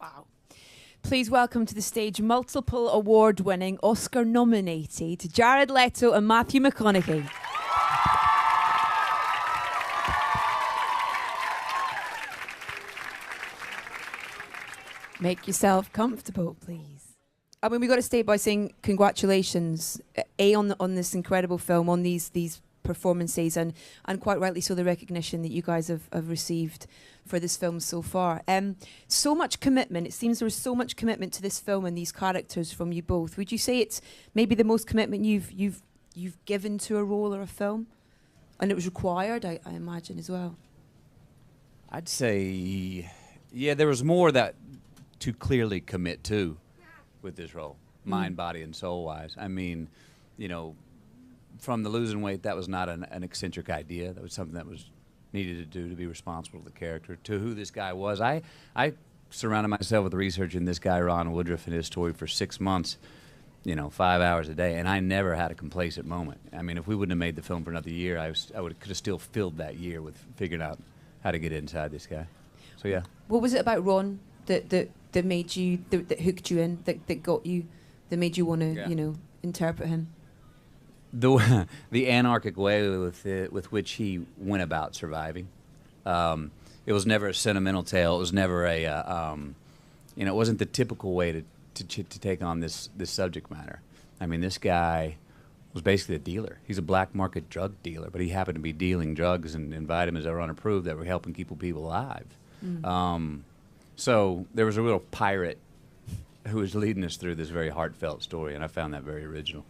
Wow. Please welcome to the stage multiple award-winning, Oscar-nominated Jared Leto and Matthew McConaughey. Make yourself comfortable, please. I mean, we got to start by saying congratulations, on this incredible film, on these performances, and quite rightly so, the recognition that you guys have received for this film so far. So much commitment. It seems there was so much commitment to this film and these characters from you both. Would you say it's maybe the most commitment you've given to a role or a film, and it was required, I imagine, as well? I'd say, yeah, there was more that to clearly commit to with this role, mind, body, and soul-wise. I mean, you know, from the losing weight, that was not an eccentric idea. That was something that was needed to do to be responsible to the character, to who this guy was. I surrounded myself with researching this guy, Ron Woodruff, and his story for 6 months, you know, 5 hours a day, and I never had a complacent moment. I mean, if we wouldn't have made the film for another year, could have still filled that year with figuring out how to get inside this guy. So, yeah. What was it about Ron that made you, that hooked you in, that got you, that made you want to, you know, interpret him? The anarchic way with which he went about surviving. It was never a sentimental tale. It was never a, you know, it wasn't the typical way to take on this subject matter. I mean, this guy was basically a dealer. He's a black market drug dealer, but he happened to be dealing drugs and vitamins that were unapproved that were helping keep people alive. So there was a real pirate who was leading us through this very heartfelt story, and I found that very original.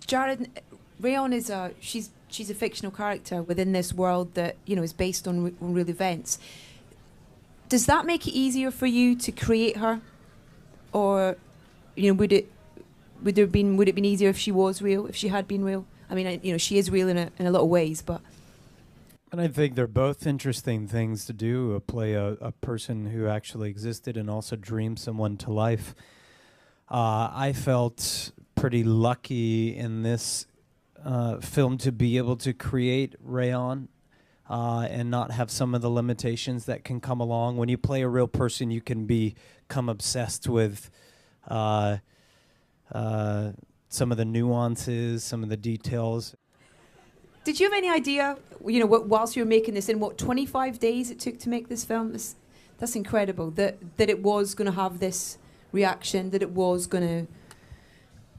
Jared, Rayon is she's a fictional character within this world that, you know, is based on real events. Does that make it easier for you to create her, or, you know, would it have been easier if she was real, if she had been real? I mean, you know, she is real in a lot of ways, but. And I think they're both interesting things to do. Play a person who actually existed and also dream someone to life. I felt pretty lucky in this film to be able to create Rayon and not have some of the limitations that can come along. When you play a real person, you can become obsessed with some of the nuances, some of the details. Did you have any idea, you know, whilst you were making this, in 25 days it took to make this film? That's incredible, that it was going to have this reaction, that it was going to,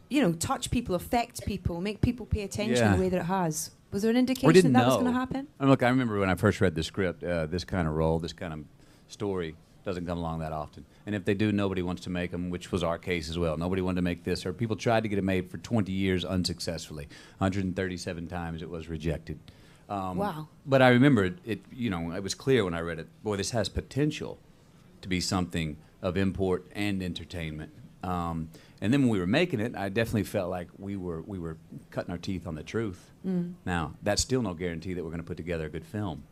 you know, touch people, affect people, make people pay attention the way that it has. Was there an indication that was going to happen? And look, I remember when I first read the script, this kind of role, this kind of story doesn't come along that often. And if they do, nobody wants to make them, which was our case as well. Nobody wanted to make this, or people tried to get it made for 20 years unsuccessfully. 137 times it was rejected. Wow. But I remember it, you know, it was clear when I read it, boy, this has potential to be something of import and entertainment. And then when we were making it, I definitely felt like we were cutting our teeth on the truth. Now, that's still no guarantee that we're going to put together a good film,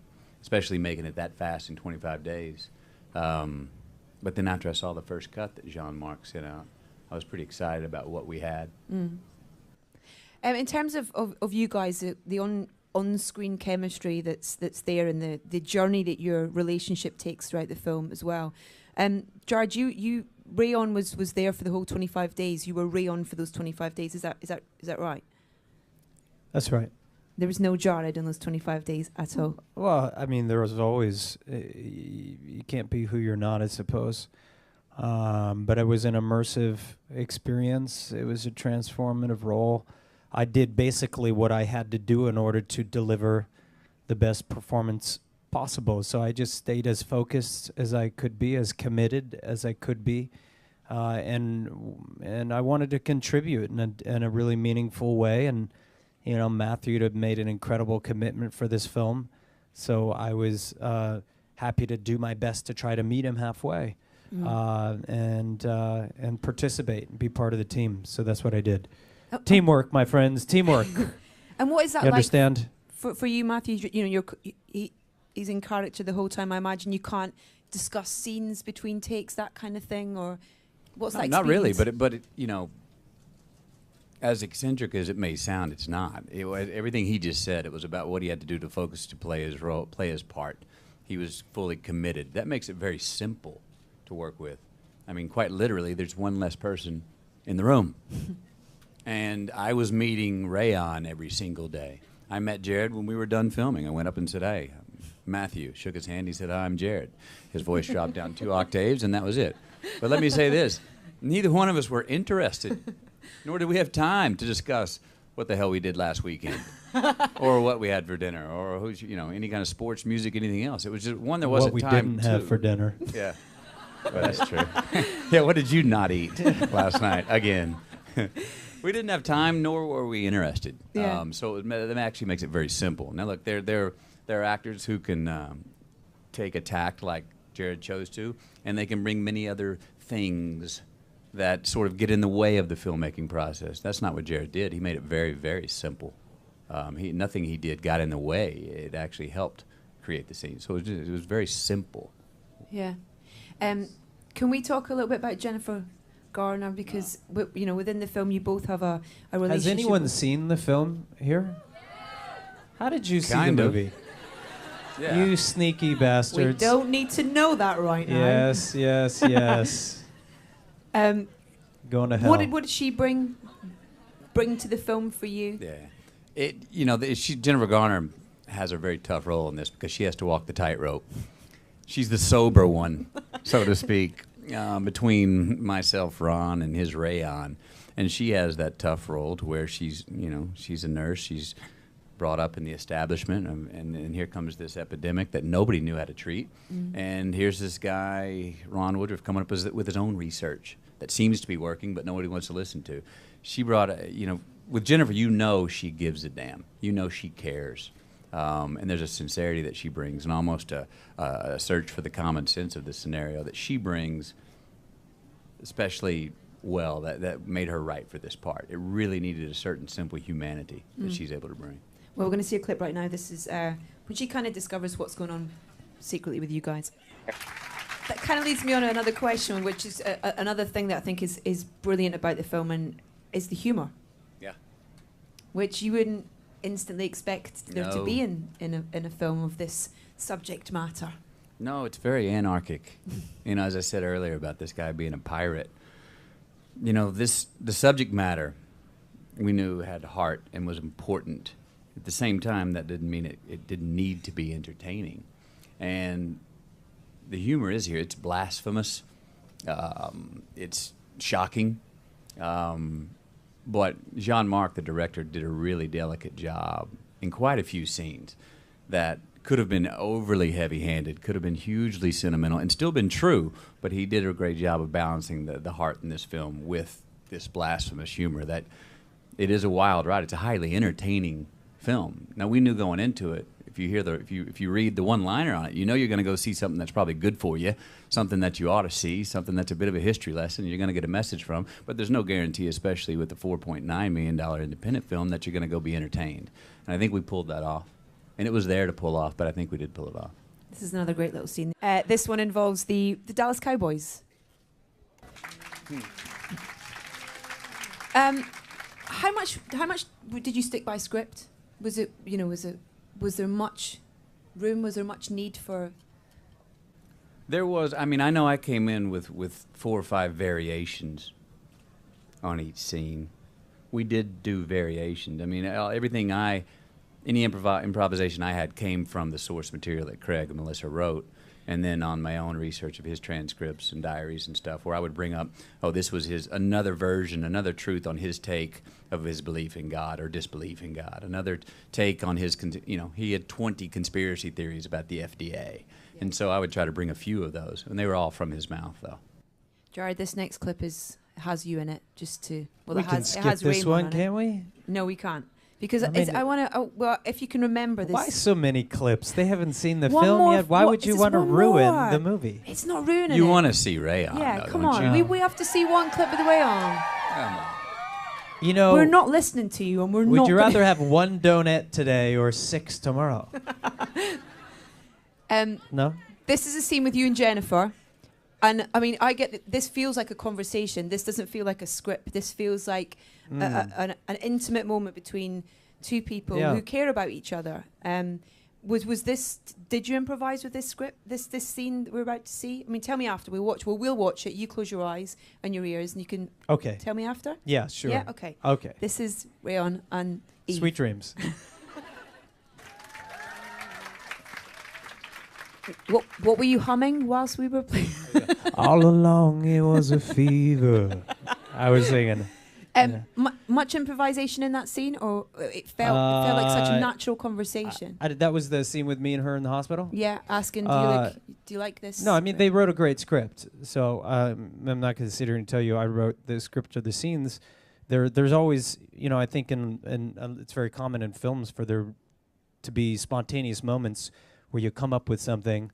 especially making it that fast in 25 days. But then after I saw the first cut that Jean-Marc sent out, I was pretty excited about what we had. In terms of you guys, the on-screen chemistry that's there, and the journey that your relationship takes throughout the film as well. Jared, Rayon was there for the whole 25 days. You were Rayon for those 25 days. Is that right? That's right. There was no Jared in those 25 days at all. Well, I mean, there was always, you can't be who you're not, I suppose. But it was an immersive experience. It was a transformative role. I did basically what I had to do in order to deliver the best performance possible. So I just stayed as focused as I could be, as committed as I could be. And I wanted to contribute in a really meaningful way. And you know, Matthew had made an incredible commitment for this film, so I was happy to do my best to try to meet him halfway and participate and be part of the team. So that's what I did. Teamwork, my friends, teamwork. And what is that you understand? For you, Matthew? You know, he's in character the whole time. I imagine you can't discuss scenes between takes, that kind of thing, or what's that? Not really, but you know. As eccentric as it may sound, it's not. Everything he just said, it was about what he had to do to focus to play his role, play his part. He was fully committed. That makes it very simple to work with. I mean, quite literally, there's one less person in the room. And I was meeting Rayon every single day. I met Jared when we were done filming. I went up and said, hey, Matthew, shook his hand. He said, hi, I'm Jared. His voice dropped down 2 octaves, and that was it. But let me say this. Neither one of us were interested, nor did we have time to discuss what the hell we did last weekend or what we had for dinner or who's, any kind of sports, music, anything else. It was just one, there wasn't what we time didn't have for dinner. Yeah. Well, that's true. Yeah, what did you not eat last night? Again. We didn't have time, nor were we interested. Yeah. So that actually makes it very simple. Now, look, there are actors who can take a tact like Jared chose to, and they can bring many other things that sort of get in the way of the filmmaking process. That's not what Jared did. He made it very, very simple. Nothing he did got in the way. It actually helped create the scene. So it was very simple. Yeah. Can we talk a little bit about Jennifer Garner? Because within the film, you both have a relationship. Has anyone seen the film here? How did you see Kind the of. movie? Yeah. You sneaky We bastards. don't need to know that right now. Yes, yes, yes. Going to hell. What did she bring to the film for you? Yeah. Jennifer Garner has a very tough role in this because she has to walk the tightrope. She's the sober one, so to speak, between myself, Ron, and his Rayon. And she has that tough role to where she's a nurse. She's brought up in the establishment, and here comes this epidemic that nobody knew how to treat. And here's this guy, Ron Woodruff, coming up with his own research that seems to be working, but nobody wants to listen to. She brought, with Jennifer, she gives a damn. She cares. And there's a sincerity that she brings, and almost a search for the common sense of the scenario that she brings, especially well, that made her right for this part. It really needed a certain simple humanity that she's able to bring. Well, we're going to see a clip right now. This is when she kind of discovers what's going on secretly with you guys. That kind of leads me on to another question, which is another thing that I think is brilliant about the film, and is the humour. Yeah. Which you wouldn't instantly expect there to No. be in a film of this subject matter. No, it's very anarchic. As I said earlier about this guy being a pirate, the subject matter we knew had heart and was important. At the same time, that didn't mean it didn't need to be entertaining. And the humor is here. It's blasphemous. It's shocking. But Jean-Marc, the director, did a really delicate job in quite a few scenes that could have been overly heavy-handed, could have been hugely sentimental, and still been true, but he did a great job of balancing the heart in this film with this blasphemous humor that it is a wild ride. It's a highly entertaining film. Now, we knew going into it, if you read the one-liner on it, you're going to go see something that's probably good for you, something that you ought to see, something that's a bit of a history lesson you're going to get a message from, but there's no guarantee, especially with the $4.9 million independent film, that you're going to go be entertained. And I think we pulled that off. And it was there to pull off, but I think we did pull it off. This is another great little scene. This one involves the Dallas Cowboys. How much did you stick by script? Was there much room? Was there much need for? There was. I know I came in with 4 or 5 variations on each scene. We did do variations. Everything any improvisation I had came from the source material that Craig and Melissa wrote, and then on my own research of his transcripts and diaries and stuff, where I would bring up, this was another version, another truth on his take of his belief in God or disbelief in God, another take on his, he had 20 conspiracy theories about the FDA, yeah. And so I would try to bring a few of those, and they were all from his mouth, though. Jared, this next clip has you in it, just to... Well, we can skip this one, can't we? No, we can't. Because I want to, if you can remember this. Why so many clips? They haven't seen the One film more, yet. Why would you want to ruin more. the movie? It's not ruining You it. want to see Ray on, Yeah, though, come don't on. you? We have to see one clip of the way on. Come on. We're not listening to you, and we're not. Would you rather have 1 donut today or 6 tomorrow? No? This is a scene with you and Jennifer. And, I get that this feels like a conversation. This doesn't feel like a script. This feels like an intimate moment between two people who care about each other. Was this? Did you improvise with this script? This scene that we're about to see? I mean, tell me after we watch. Well, we'll watch it. You close your eyes and your ears, and you can. Okay. Tell me after. Yeah, sure. Yeah. Okay. Okay. This is Rayon and Eve. Sweet dreams. What were you humming whilst we were playing? All along it was a fever. I was singing. Much improvisation in that scene, or it felt like such a natural conversation? That was the scene with me and her in the hospital? Yeah, asking, do you like this? No, I mean, they wrote a great script. So I'm not going to sit here and tell you I wrote the script of the scenes. There's always, I think it's very common in films for there to be spontaneous moments where you come up with something.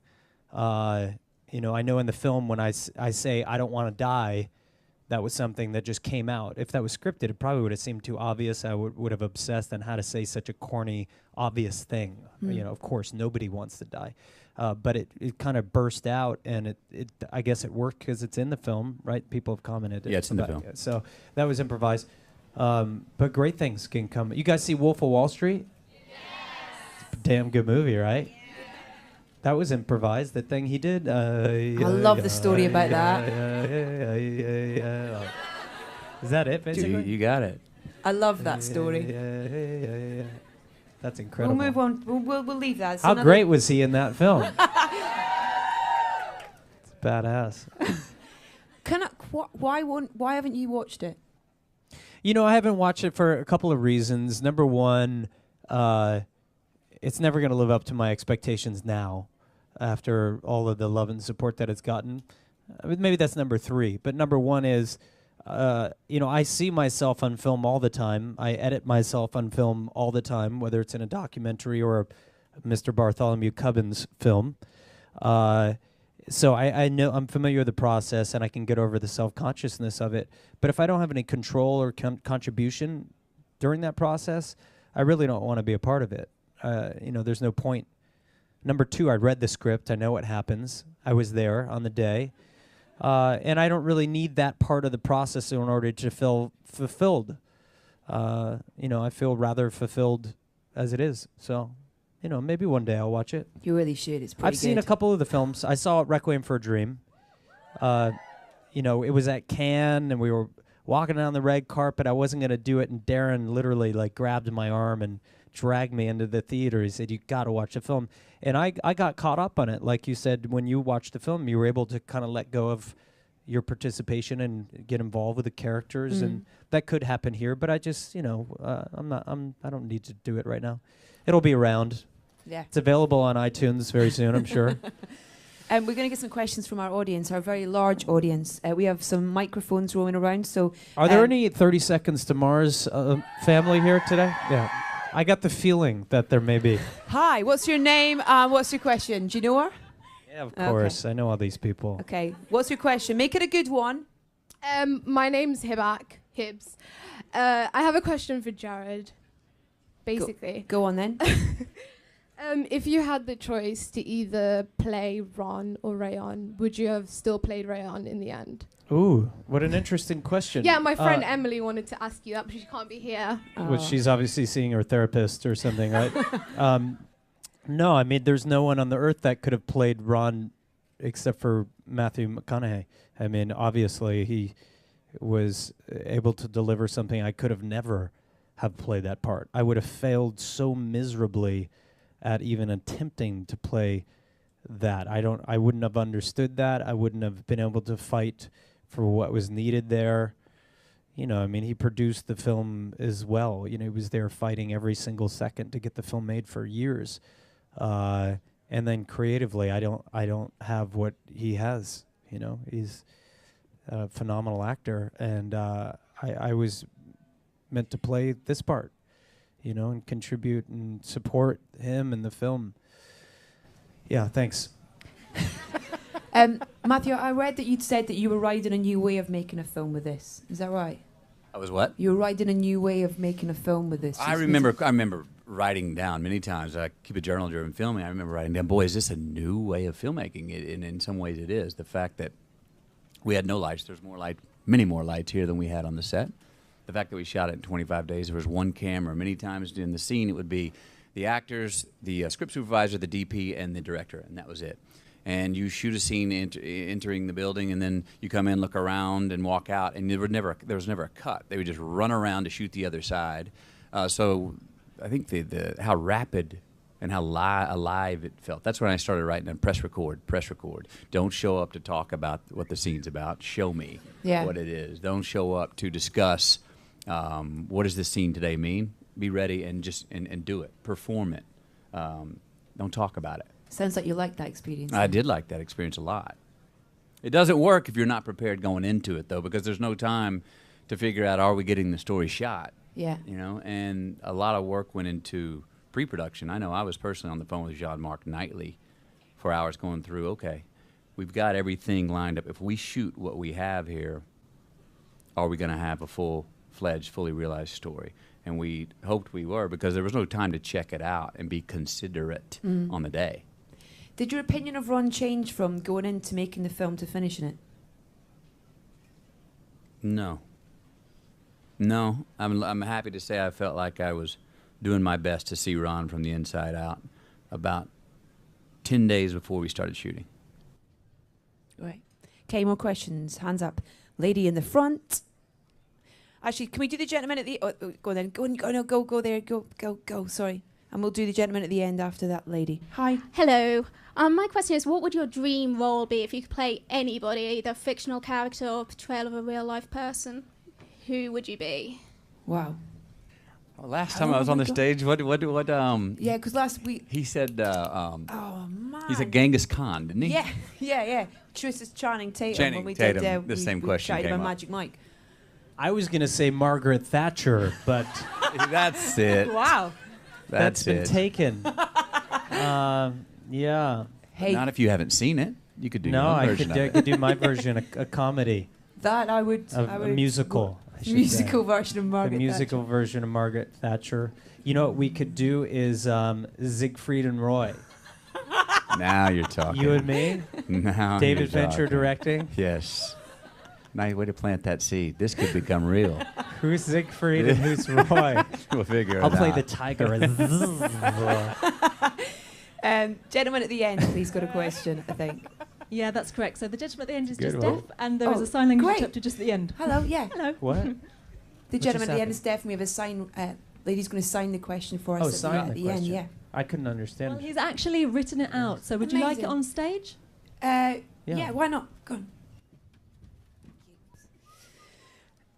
I know in the film when I say I don't want to die, that was something that just came out. If that was scripted, it probably would have seemed too obvious. I would have obsessed on how to say such a corny, obvious thing. Of course, nobody wants to die. But it kind of burst out, and I guess it worked because it's in the film, right? People have commented. Yeah, it's in the film. So that was improvised. But great things can come. You guys see Wolf of Wall Street? Yes. It's a damn good movie, right? That was improvised, the thing he did. I love the story about that. Is that it, basically? Dude, you got it. I love that story. That's incredible. We'll move on. We'll leave that. How great was he in that film? It's badass. Why haven't you watched it? I haven't watched it for a couple of reasons. Number one, it's never going to live up to my expectations now after all of the love and support that it's gotten. Maybe that's number three. But number one is, I see myself on film all the time. I edit myself on film all the time, whether it's in a documentary or a Mr. Bartholomew Cubbins film. So I know I'm familiar with the process, and I can get over the self-consciousness of it. But if I don't have any control or contribution during that process, I really don't want to be a part of it. There's no point. Number two, I read the script. I know what happens. I was there on the day. And I don't really need that part of the process in order to feel fulfilled. I feel rather fulfilled as it is. So, maybe one day I'll watch it. You really should. It's pretty I've seen a couple of the films. I saw Requiem for a Dream. It was at Cannes, and we were walking down the red carpet. I wasn't going to do it, and Darren literally grabbed my arm and dragged me into the theater. He said, "You got to watch the film." And I got caught up on it. Like you said, when you watched the film, you were able to kind of let go of your participation and get involved with the characters, and that could happen here. But I just, I don't need to do it right now. It'll be around. Yeah. It's available on iTunes very soon, I'm sure. We're going to get some questions from our audience, our very large audience. We have some microphones rolling around. So, are there any 30 Seconds to Mars family here today? Yeah. I got the feeling that there may be. Hi, what's your name? What's your question? Do you know her? Yeah, of course. I know all these people. Okay. What's your question? Make it a good one. My name's Hibbs. I have a question for Jared, basically. Go on then. If you had the choice to either play Ron or Rayon, would you have still played Rayon in the end? Ooh, what an interesting question. Yeah, my friend Emily wanted to ask you that, but she can't be here. Well, she's obviously seeing her therapist or something, right? No, I mean, there's no one on the earth that could have played Ron except for Matthew McConaughey. I mean, obviously, he was able to deliver something I could have never have played that part. I would have failed so miserably at even attempting to play that. I wouldn't have understood that. I wouldn't have been able to fight for what was needed there. He produced the film as well. He was there fighting every single second to get the film made for years. And then creatively, I don't have what he has. He's a phenomenal actor, and I was meant to play this part, and contribute and support him in the film. Yeah, thanks. Matthew, I read that you'd said that you were riding a new way of making a film with this. Is that right? I was what? You were riding a new way of making a film with this. I remember writing down many times. I keep a journal during filming. I remember writing down, boy, is this a new way of filmmaking? And in some ways it is. The fact that we had no lights. There's many more lights here than we had on the set. The fact that we shot it in 25 days. There was one camera. Many times in the scene it would be the actors, the script supervisor, the DP, and the director, and that was it. And you shoot a scene entering the building, and then you come in, look around, and walk out, and there was never a cut. They would just run around to shoot the other side. So I think how rapid and how alive it felt. That's when I started writing down press record. Don't show up to talk about what the scene's about. Show me what it is. Don't show up to discuss what does this scene today mean. Be ready and just and do it. Perform it. Don't talk about it. Sounds like you liked that experience. I did like that experience a lot. It doesn't work if you're not prepared going into it, though, because there's no time to figure out, are we getting the story shot? Yeah. You know, and a lot of work went into pre-production. I know I was personally on the phone with Jean-Marc nightly for hours going through, okay, we've got everything lined up. If we shoot what we have here, are we going to have a full-fledged, fully realized story? And we hoped we were, because there was no time to check it out and be considerate on the day. Did your opinion of Ron change from going into making the film to finishing it? No. I'm happy to say I felt like I was doing my best to see Ron from the inside out about 10 days before we started shooting. Right. Okay, more questions. Hands up. Lady in the front. Actually, can we do the gentleman at the... Oh, go then. Go there. Go. Sorry. And we'll do the gentleman at the end after that lady. Hi. Hello. My question is, what would your dream role be if you could play anybody, either fictional character or portrayal of a real-life person? Who would you be? Wow. Well, last time I was on the stage, what Yeah, because last week... he said, oh, man. he said Genghis Khan, didn't he? Yeah. Choice Channing Tatum. When we did the same question chatted came about up. Magic Mike. I was going to say Margaret Thatcher, but That's it. Wow. that's been it. taken. Yeah. Hey, Not if you haven't seen it. You could do No, your own I version of it. could do my version, a comedy, that I would... a musical. I should Musical say. version of Margaret The musical version of Margaret Thatcher. You know what we could do is Siegfried and Roy. Now you're talking. You and me, Now David you're Fincher talking. directing. Yes. Nice way to plant that seed. This could become real. Who's Siegfried and who's Roy? We'll figure it I'll out. play the tiger. Gentleman at the end, please, got a question, I think. Yeah, that's correct. So the gentleman at the end is Good just one. deaf, and there is Oh, a sign language great. interpreter just at the end. Hello, yeah. Hello. What? The gentleman at the end happened? is deaf, and we have a sign... lady's going to sign the question for us Oh, at sign the the end, question. yeah. I couldn't understand. Well, he's actually written it out. So would you like it Amazing. on stage? Yeah, why not? Go on.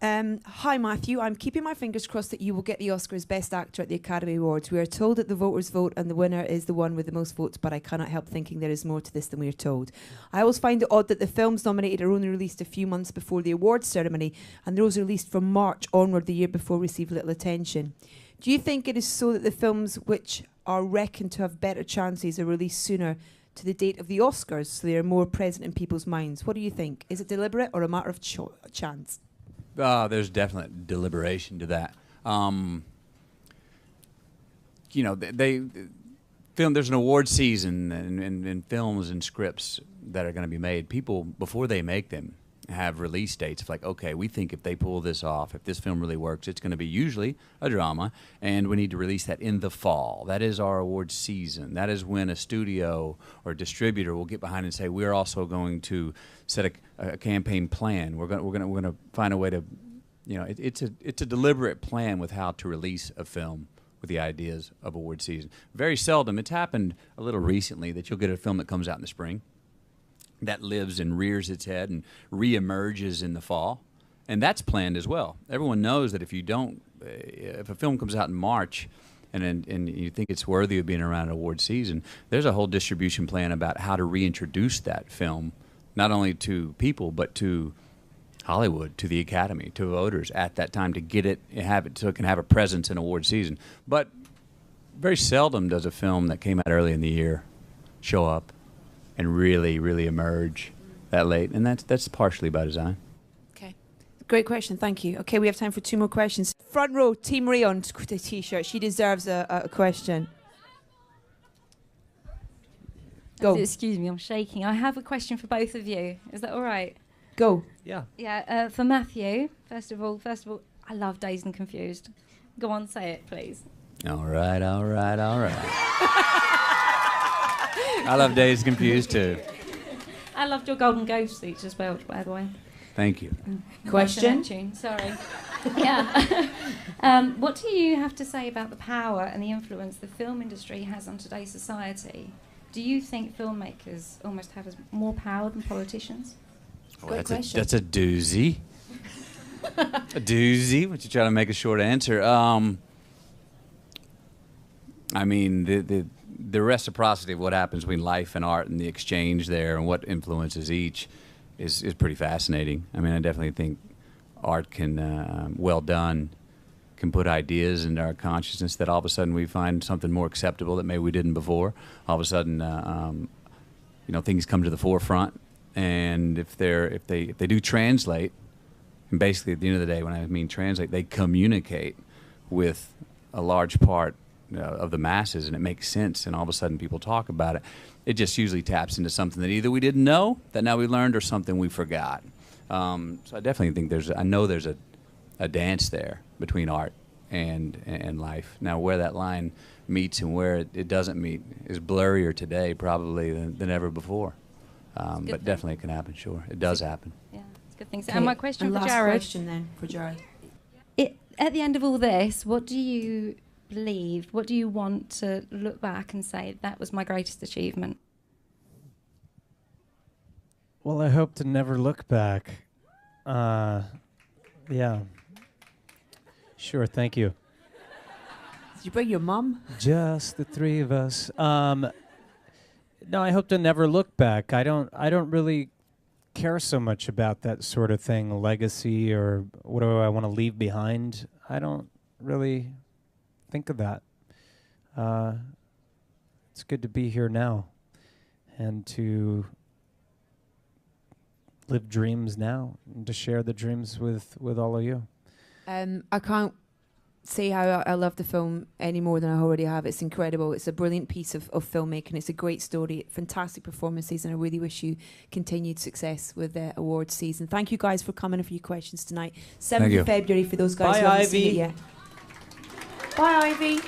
Hi, Matthew. I'm keeping my fingers crossed that you will get the Oscars Best Actor at the Academy Awards. We are told that the voters vote and the winner is the one with the most votes, but I cannot help thinking there is more to this than we are told. I always find it odd that the films nominated are only released a few months before the awards ceremony, and those released from March onward the year before receive little attention. Do you think it is so that the films which are reckoned to have better chances are released sooner to the date of the Oscars, so they are more present in people's minds? What do you think? Is it deliberate or a matter of chance? There's definite deliberation to that. You know, there's an award season in films and scripts that are going to be made. People, before they make them, have release dates of like, okay, we think if they pull this off, if this film really works, it's going to be usually a drama, and we need to release that in the fall. That is our award season. That is when a studio or distributor will get behind and say, we're also going to set a campaign plan. We're going to find a way to, you know, it's a deliberate plan with how to release a film with the ideas of award season. Very seldom, it's happened a little recently that you'll get a film that comes out in the spring that lives and rears its head and reemerges in the fall, and that's planned as well. Everyone knows that if a film comes out in March and you think it's worthy of being around an award season, there's a whole distribution plan about how to reintroduce that film, not only to people but to Hollywood, to the Academy, to voters at that time, to get it, have it so it can have a presence in award season. But very seldom does a film that came out early in the year show up and really, really emerge that late, and that's partially by design. Okay. Great question, thank you. Okay, we have time for 2 more questions. Front row, Team Rayon, the T-shirt. She deserves a question. Go. Excuse me, I'm shaking. I have a question for both of you. Is that all right? Go. Yeah. Yeah, for Matthew, first of all, I love Dazed and Confused. Go on, say it, please. All right, all right, all right. I love Dazed Confused too. I loved your Golden Ghost speech as well, by the way. Thank you. Question? Tune, sorry. Yeah. What do you have to say about the power and the influence the film industry has on today's society? Do you think filmmakers almost have more power than politicians? Well, Good question. that's a doozy. A doozy. Would you try to make a short answer? I mean, the reciprocity of what happens between life and art and the exchange there and what influences each is pretty fascinating. I mean, I definitely think art can, well done, can put ideas into our consciousness that all of a sudden we find something more acceptable that maybe we didn't before. All of a sudden, things come to the forefront, and if they do translate, and basically at the end of the day, when I mean translate, they communicate with a large part of the masses, and it makes sense, and all of a sudden people talk about it. It just usually taps into something that either we didn't know that now we learned, or something we forgot. So I definitely think there's a dance there between art and life. Now, where that line meets and where it doesn't meet is blurrier today probably than ever before. But definitely it can happen, sure. It does happen. Yeah, it's a good thing. And my question for Jared. Last question then for Jared. At the end of all this, what do you believe, what do you want to look back and say, that was my greatest achievement? Well, I hope to never look back. Yeah. Sure, thank you. Did you bring your mum? Just the three of us. No, I hope to never look back. I don't really care so much about that sort of thing, legacy or what do I want to leave behind. I don't really think of that. It's good to be here now and to live dreams now and to share the dreams with all of you. I can't say how I love the film any more than I already have. It's incredible. It's a brilliant piece of filmmaking. It's a great story, fantastic performances, and I really wish you continued success with the awards season. Thank you guys for coming and for your questions tonight. 7th of February for those guys Bye, who haven't Ivy. seen it yet. Bye, Ivy.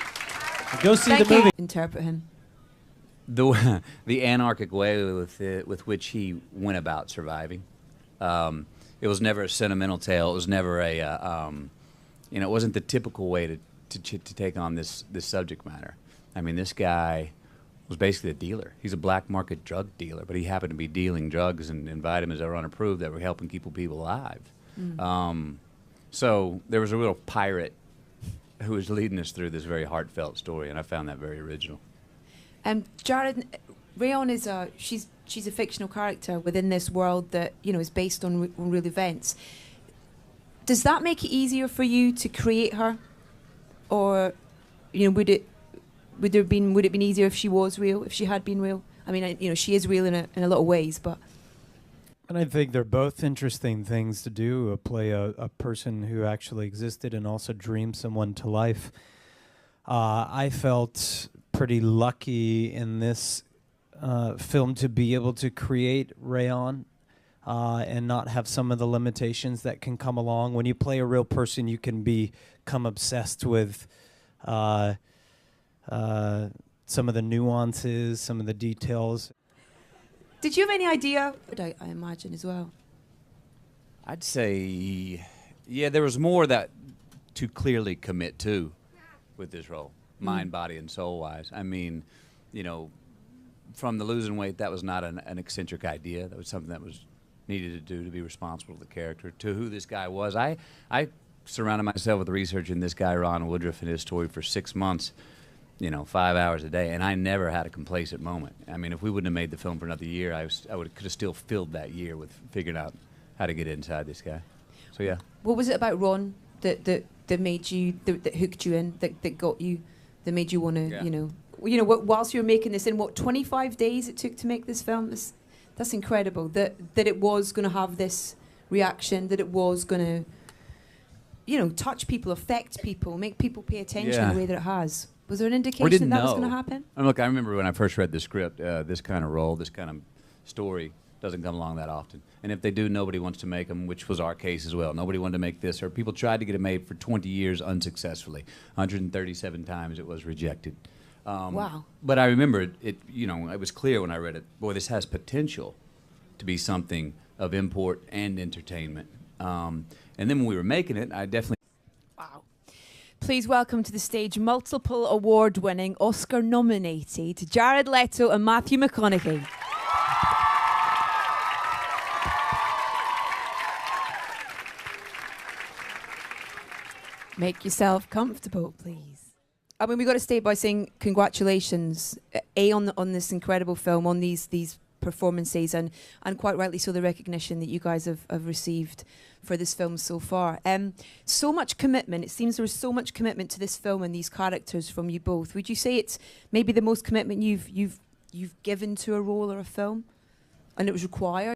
Go see Thank the movie. you. Interpret him. The anarchic way with which he went about surviving. It was never a sentimental tale. It was never it wasn't the typical way to take on this subject matter. I mean, this guy was basically a dealer. He's a black market drug dealer, but he happened to be dealing drugs and vitamins that were unapproved that were helping keep people alive. So there was a real pirate who was leading us through this very heartfelt story, and I found that very original. Jared, Rayon is she's a fictional character within this world that is based on real events. Does that make it easier for you to create her, or would it have been easier if she was real, if she had been real? I mean, she is real in a lot of ways, but. And I think they're both interesting things to do. Play a person who actually existed and also dream someone to life. I felt pretty lucky in this film to be able to create Rayon and not have some of the limitations that can come along. When you play a real person, you can become obsessed with some of the nuances, some of the details. Did you have any idea? I imagine as well. I'd say, yeah, there was more that to clearly commit to with this role, mind, body, and soul-wise. I mean, from the losing weight, that was not an eccentric idea. That was something that was needed to do to be responsible for the character. To who this guy was, I surrounded myself with researching this guy, Ron Woodruff, and his story for 6 months, 5 hours a day, and I never had a complacent moment. I mean, if we wouldn't have made the film for another year, I could have still filled that year with figuring out how to get inside this guy. So yeah. What was it about Ron that made you that hooked you in, that got you, that made you want to whilst you were making this in 25 days it took to make this film? That's incredible. That it was going to have this reaction, that it was going to touch people, affect people, make people pay attention the way that it has. Was there an indication that was going to happen? Look, I remember when I first read the script, this kind of role, this kind of story Doesn't come along that often. And if they do, nobody wants to make them, which was our case as well. Nobody wanted to make this, or people tried to get it made for 20 years unsuccessfully. 137 times it was rejected. Wow. But I remember it, you know, it was clear when I read it, boy, this has potential to be something of import and entertainment. And then when we were making it, I definitely... Wow. Please welcome to the stage multiple award-winning, Oscar-nominated Jared Leto and Matthew McConaughey. Make yourself comfortable, please. I mean, we got to start by saying congratulations, on this incredible film, on these performances, and quite rightly so, the recognition that you guys have received for this film so far. So much commitment. It seems there was so much commitment to this film and these characters from you both. Would you say it's maybe the most commitment you've given to a role or a film, and it was required?